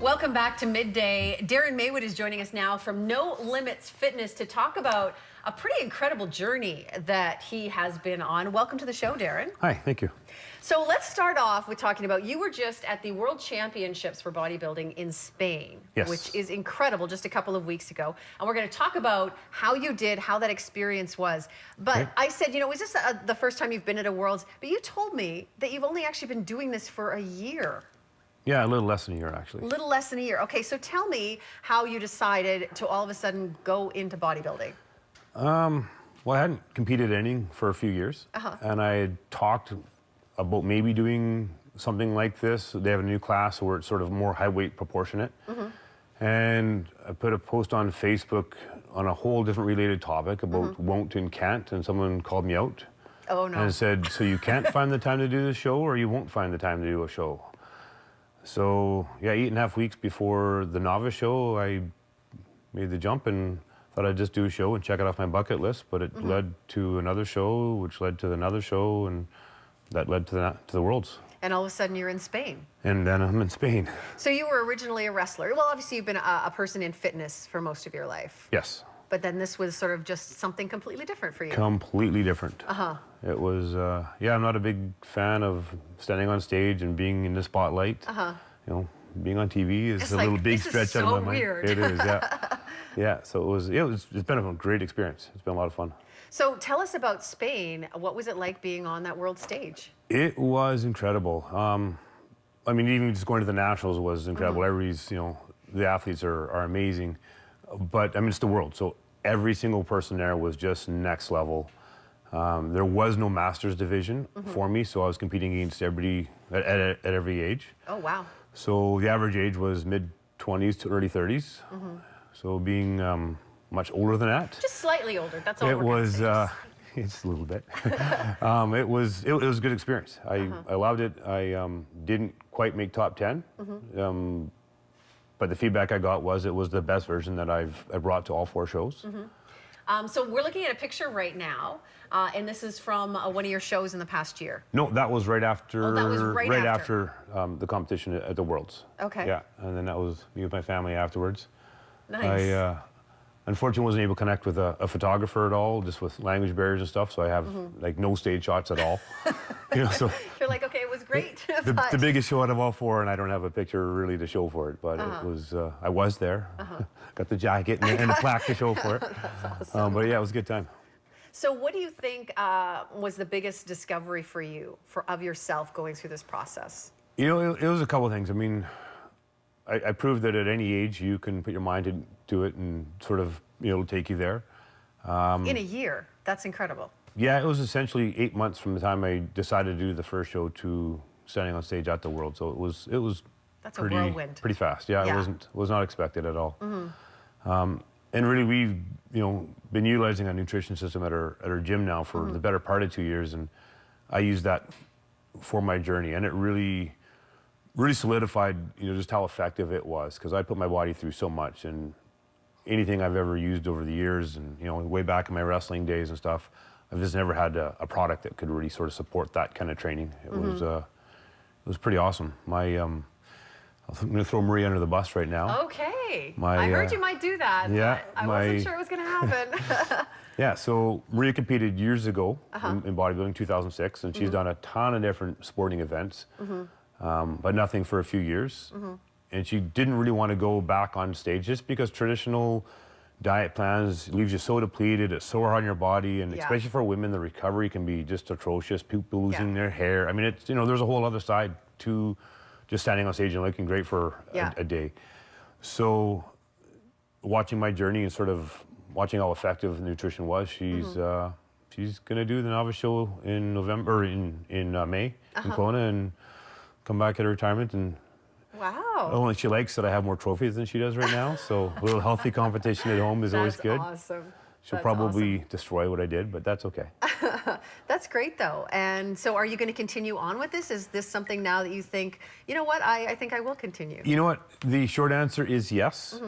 Welcome back to Midday. Darren Maywood is joining us now from No Limits Fitness to talk about a pretty incredible journey that he has been on. Welcome to the show, Darren. Hi, thank you. So let's start off with talking about, you were just at the World Championships for bodybuilding in Spain, Yes. which is incredible, just a couple of weeks ago. And we're going to talk about how you did, how that experience was. But Okay. I said, you know, is this the first time you've been at a Worlds? But you told me that you've only actually been doing this for a year. Yeah, a little less than a year, actually. A little less than a year. Okay, so tell me how you decided to all of a sudden go into bodybuilding. Well, I hadn't competed anything for a few years, and I had talked about maybe doing something like this. They have a new class where it's sort of more high weight proportionate. And I put a post on Facebook on a whole different related topic about won't and can't, and someone called me out. Oh, no. And said, so you can't find the time to do the show, or you won't find the time to do a show? So, yeah, 8.5 weeks before the novice show, I made the jump and thought I'd just do a show and check it off my bucket list. But it led to another show, which led to another show, and that led to the Worlds. And all of a sudden you're in Spain. And then I'm in Spain. So you were originally a wrestler. Well, obviously you've been a person in fitness for most of your life. Yes. But then this was sort of just something completely different for you. Completely different. It was, yeah, I'm not a big fan of standing on stage and being in the spotlight. You know, being on TV is It's a like, little big this is stretch out of so my mind. weird. It is, yeah. Yeah, so it's been a great experience. It's been a lot of fun. So tell us about Spain. What was it like being on that world stage? It was incredible. I mean, even just going to the nationals was incredible. Everybody's, you know, the athletes are amazing. But I mean, it's the world. So every single person there was just next level. There was no masters division for me, so I was competing against everybody at every age. Oh, wow. So the average age was mid-20s to early 30s. So being much older than that. Just slightly older, that's all It we're gonna was, say. it's a little bit. It was a good experience. I loved it. I didn't quite make top 10. But the feedback I got was it was the best version that I brought to all 4 shows. So we're looking at a picture right now, and this is from one of your shows in the past year. No, that was right after. Oh, that was right after the competition at the Worlds. Okay. Yeah, and then that was me with my family afterwards. Nice. I unfortunately wasn't able to connect with a photographer at all, just with language barriers and stuff. So I have like no stage shots at all. You know, so You're like, okay, it was great. the biggest show out of all 4, and I don't have a picture really to show for it. But it was I was there, got the jacket and the plaque to show for it. That's awesome. But yeah, it was a good time. So what do you think was the biggest discovery for you, of yourself going through this process? You know, it was a couple of things. I mean, I proved that at any age you can put your mind into it and sort of, you know, take you there. In a year, that's incredible. Yeah, it was essentially 8 months from the time I decided to do the first show to standing on stage at the World. So it was That's a whirlwind. pretty fast. Yeah, Yeah. it was not expected at all. And really, we've, you know, been utilizing a nutrition system at our gym now for the better part of 2 years, and I used that for my journey, and it really solidified, you know, just how effective it was, because I put my body through so much, and anything I've ever used over the years, and, you know, way back in my wrestling days and stuff, I've just never had a product that could really sort of support that kind of training. It was pretty awesome. I'm going to throw Marie under the bus right now. Okay. My, I heard you might do that. yeah, But I wasn't sure it was going to happen. Yeah, so Maria competed years ago in bodybuilding, 2006, and she's done a ton of different sporting events, but nothing for a few years. And she didn't really want to go back on stage just because traditional diet plans leaves you so depleted, it's so hard on your body, and especially for women, the recovery can be just atrocious. People losing their hair. I mean, it's, you know, there's a whole other side to just standing on stage and looking great for a day. So watching my journey and sort of watching how effective nutrition was, she's going to do the novice show in November, in May in Kelowna, and come back at her retirement. And Wow. only she likes that I have more trophies than she does right now, so a little healthy competition at home is always good. That's awesome. She'll That's probably destroy what I did, but that's okay. That's great, though. And so are you going to continue on with this? Is this something now that you think, you know what, I think I will continue? You know what? The short answer is yes.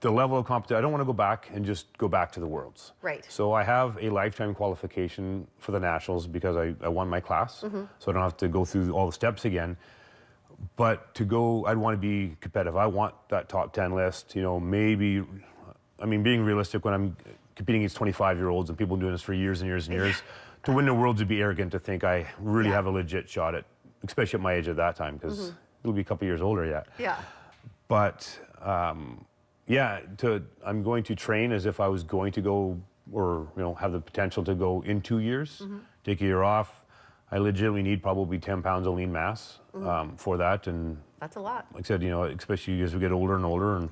The level of competition, I don't want to go back and just go back to the Worlds. Right. So I have a lifetime qualification for the Nationals because I won my class, so I don't have to go through all the steps again. But to go, I'd want to be competitive. I want that top 10 list, you know, maybe, I mean, being realistic, when I'm competing against 25-year-olds and people doing this for years and years and years, to win the world would be arrogant to think I really have a legit shot at, especially at my age at that time, because it'll be a couple years older yet. Yeah. But yeah, I'm going to train as if I was going to go, or you know, have the potential to go in 2 years, take a year off. I legitimately need probably 10 pounds of lean mass for that, and That's a lot. like I said, you know, especially as we get older and older, and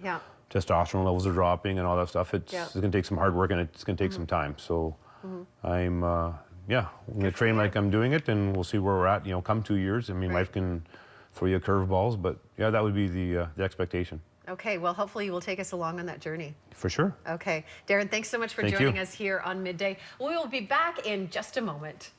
testosterone levels are dropping and all that stuff. It's going to take some hard work, and it's going to take some time. So I'm I'm going to train like I'm doing it, and we'll see where we're at. You know, come 2 years. I mean, life can throw you curveballs, but yeah, that would be the expectation. Okay, well, hopefully you will take us along on that journey. For sure. Okay. Darren, thanks so much for joining us here on Midday. We will be back in just a moment.